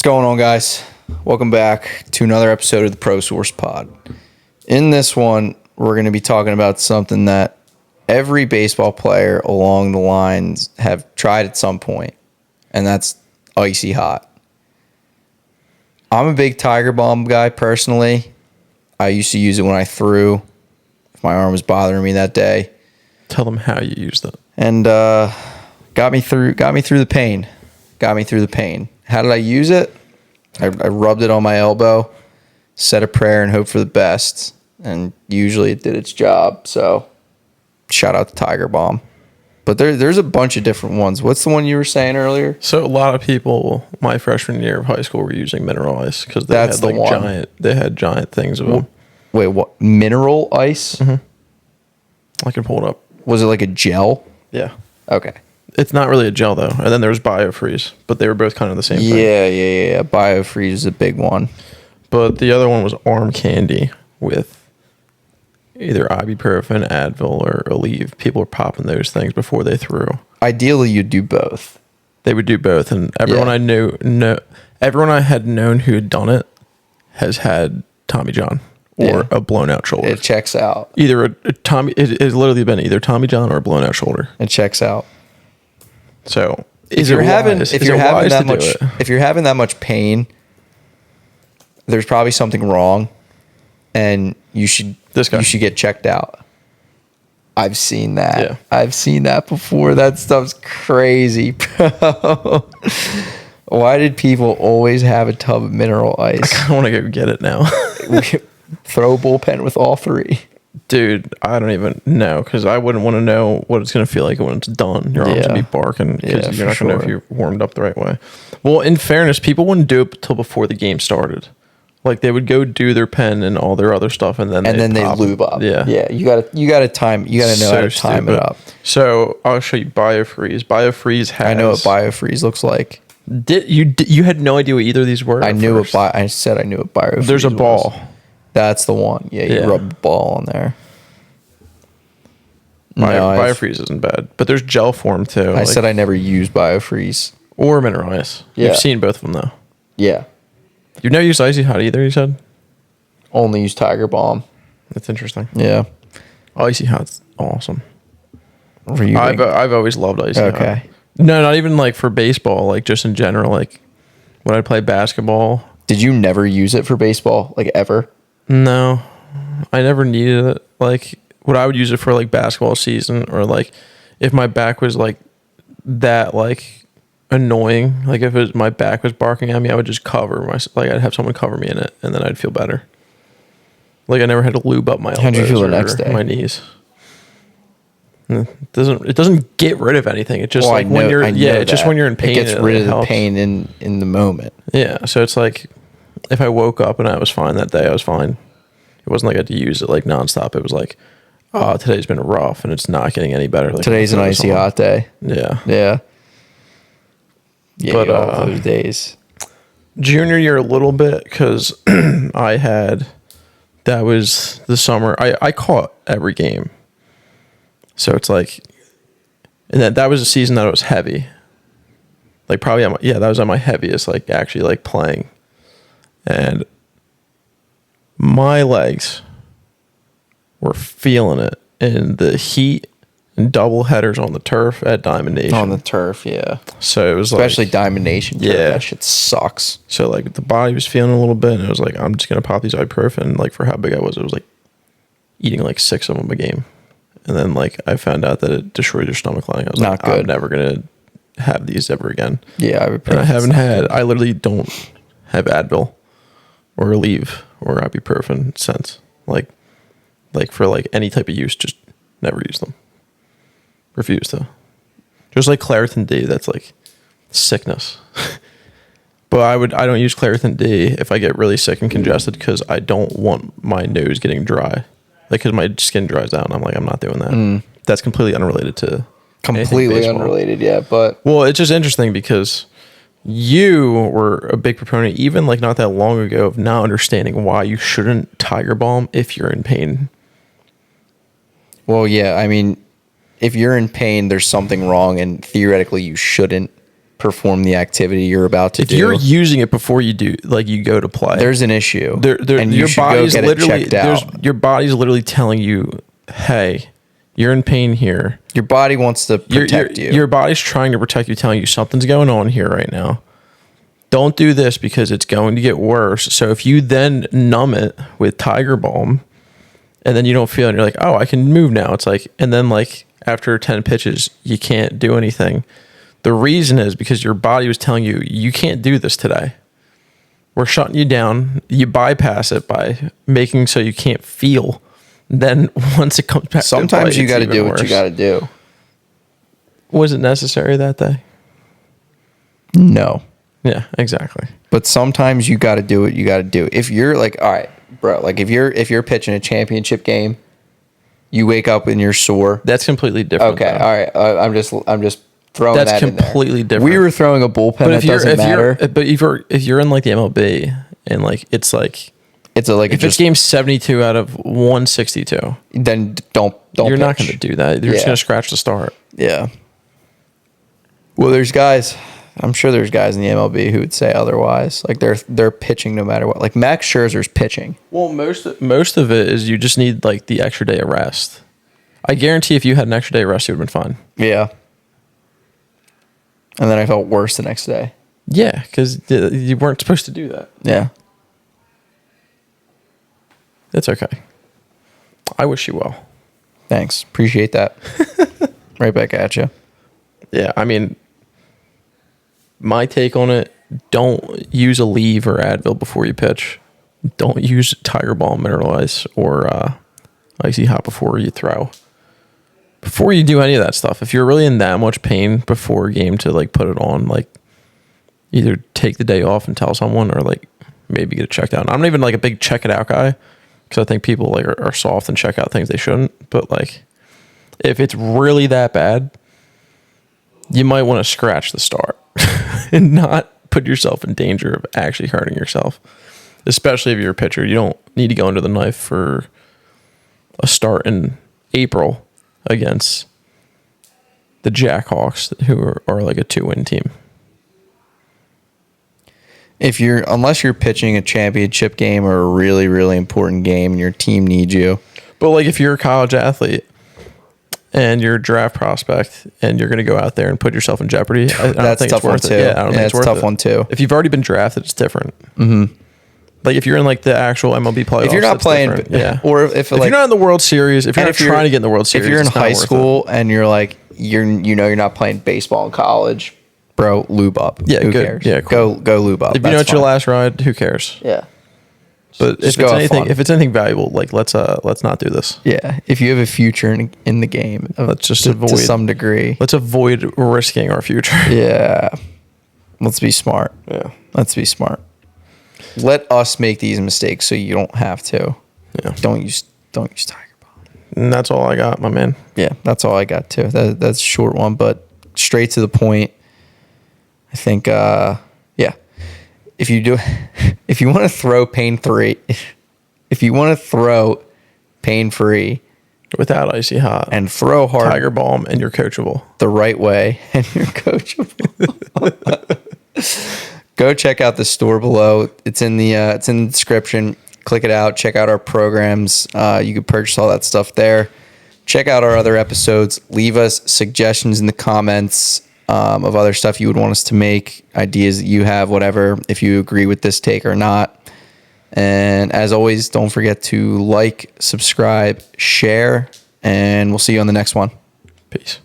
going on, guys? Welcome back to another episode of the Pro Source Pod. In this one, we're going to be talking about something that every baseball player along the lines have tried at some point, and that's IcyHot. I'm a big Tiger Balm guy personally. I used to use it when I threw, if my arm was bothering me that day. Tell them how you used it. And got me through the pain. How did I use it? I rubbed it on my elbow, said a prayer, and hoped for the best. And usually it did its job. So shout out to Tiger Balm. But there's a bunch of different ones. What's the one you were saying earlier? So a lot of people, my freshman year of high school, were using mineral ice because they That's had the one. giant things of them. Wait, what? Mineral ice? Mm-hmm. I can pull it up. Was it like a gel? Yeah. Okay. It's not really a gel though. And then there was BioFreeze, but they were both kind of the same thing. Yeah. BioFreeze is a big one. But the other one was arm candy with either ibuprofen, Advil, or Aleve. People were popping those things before they threw. Ideally, you'd do both. They would do both, and everyone I knew, everyone I had known who had done it has had Tommy John or a blown out shoulder. It checks out. Either it has literally been either Tommy John or a blown out shoulder. It checks out. So if you're having that much pain, there's probably something wrong, and you should get checked out. I've seen that. Yeah. I've seen that before. That stuff's crazy, bro. Why did people always have a tub of mineral ice? I want to go get it now. Throw a bullpen with all three. Dude, I don't even know because I wouldn't want to know what it's going to feel like when it's done. Your arms would be barking because you're not going to know if you're warmed up the right way. Well, in fairness, people wouldn't do it till before the game started. Like they would go do their pen and all their other stuff, and then they lube up. Yeah. You gotta time. You gotta know how to time it up. So I'll show you BioFreeze. BioFreeze has. I know what BioFreeze looks like. You had no idea what either of these were? I knew what BioFreeze. There's a ball. Was. That's the one. Yeah, you rub the ball on there. BioFreeze isn't bad, but there's gel form too. I said I never used BioFreeze or mineral ice. Yeah. You've seen both of them though. Yeah. You've never used IcyHot either, you said? Only use Tiger Balm. That's interesting. Yeah. IcyHot's awesome. I've always loved IcyHot. Okay. No, not even like for baseball, like just in general. Like when I play basketball. Did you never use it for baseball, like ever? No, I never needed it. Like what I would use it for, like basketball season, or like if my back was like that, like annoying, like if my back was barking at me, I would just I'd have someone cover me in it, and then I'd feel better. Like I never had to lube up my elbows. How'd you feel the next day? My knees. It doesn't get rid of anything. It just when you're when you're in pain, it gets rid of the pain in the moment. Yeah, so it's like if I woke up and I was fine that day, I was fine. It wasn't like I had to use it like nonstop. It was like, oh, today's been rough and it's not getting any better. Like, today's an IcyHot day. Yeah. But all those days. Junior year a little bit because that was the summer. I caught every game. So it's like, and that was a season that it was heavy. Like probably, that was at my heaviest, like actually like playing. And my legs were feeling it in the heat and double headers on the turf at Diamond Nation. On the turf, yeah. So it was especially Diamond Nation turf. Yeah. That shit sucks. So like the body was feeling a little bit, and it was like, I'm just going to pop these ibuprofen. Like for how big I was, it was like eating like 6 of them a game. And then like I found out that it destroyed your stomach lining. I was not good. I'm never going to have these ever again. Yeah. I literally don't have Advil or Aleve or ibuprofen since. Like for like any type of use, just never use them. Refuse to. Just like Claritin D, that's like sickness. But I don't use Claritin D if I get really sick and congested because I don't want my nose getting dry. Like because my skin dries out and I'm like, I'm not doing that. That's completely unrelated to completely unrelated, yeah. But well, it's just interesting because you were a big proponent, even like not that long ago, of not understanding why you shouldn't Tiger Balm if you're in pain. Well, yeah, I mean, if you're in pain, there's something wrong, and theoretically you shouldn't perform the activity you're about to If do. you're using it before you do, like you go to play, There's an issue. and you should go get it checked out. your body's literally telling you, hey, you're in pain here. Your body wants to protect you. Your body's trying to protect you, telling you something's going on here right now. Don't do this because it's going to get worse. So if you then numb it with Tiger Balm and then you don't feel it, and you're like, oh, I can move now. It's like, and then like after 10 pitches, you can't do anything. The reason is because your body was telling you, you can't do this today. We're shutting you down. You bypass it by making so you can't feel. Then once it comes back, sometimes you got to do what you got to do. Was it necessary that day? No. Yeah, exactly. But sometimes you got to do what you got to do. If you're like, all right, bro, like if you're pitching a championship game, you wake up and you're sore. That's completely different. Okay, though. all right. I'm just throwing That's that in there. completely different. We were throwing a bullpen that doesn't matter. But if you're in like the MLB and like it's like It's a, like if it's game 72 out of 162, then don't. You're not pitch. going to do that. You're just going to scratch the start. Yeah. Well, there's guys. I'm sure there's guys in the MLB who would say otherwise. Like they're pitching no matter what. Like Max Scherzer's pitching. Well, most of it is you just need like the extra day of rest. I guarantee if you had an extra day of rest, you would have been fine. Yeah. And then I felt worse the next day. Yeah, because you weren't supposed to do that. Yeah. It's okay. I wish you well. Thanks. Appreciate that. Right back at you. Yeah, I mean, my take on it, don't use Aleve or Advil before you pitch. Don't use Tiger Balm Mineral Ice or IcyHot before you throw. Before you do any of that stuff, if you're really in that much pain before a game to like put it on, like either take the day off and tell someone or like maybe get it checked out. And I'm not even like a big check it out guy because I think people like are soft and check out things they shouldn't. But like if it's really that bad, you might want to scratch the start and not put yourself in danger of actually hurting yourself. Especially if you're a pitcher, you don't need to go under the knife for a start in April against the Jackhawks, who are like a 2-win team. Unless you're pitching a championship game or a really, really important game and your team needs you. But like if you're a college athlete and you're a draft prospect and you're going to go out there and put yourself in jeopardy, I don't think it's worth it. Yeah, I don't think it's worth it. That's a tough one too. If you've already been drafted, it's different. Mm-hmm. Like if you're in like the actual MLB playoffs, if you're not playing, yeah, or if you're not in the World Series, if you're not trying to get in the World Series, if you're in high school and you're like you're not playing baseball in college, bro, lube up. Yeah, who good. cares? Yeah, cool. Go lube up. If you know it's your last ride, who cares? Yeah. But if it's anything valuable, like let's not do this. Yeah, if you have a future in the game, let's just avoid to some degree. Let's avoid risking our future. Yeah, let's be smart. Yeah, let's be smart. Let us make these mistakes so you don't have to. Yeah. Don't use Tiger Balm. And that's all I got, my man. Yeah, that's all I got too. That's a short one, but straight to the point. I think yeah. If you want to throw pain-free without IcyHot and throw hard Tiger Balm and you're coachable the right way and you're coachable. Go check out the store below. It's in the description. Click it out. Check out our programs. You can purchase all that stuff there. Check out our other episodes. Leave us suggestions in the comments of other stuff you would want us to make, ideas that you have, whatever, if you agree with this take or not. And as always, don't forget to like, subscribe, share, and we'll see you on the next one. Peace.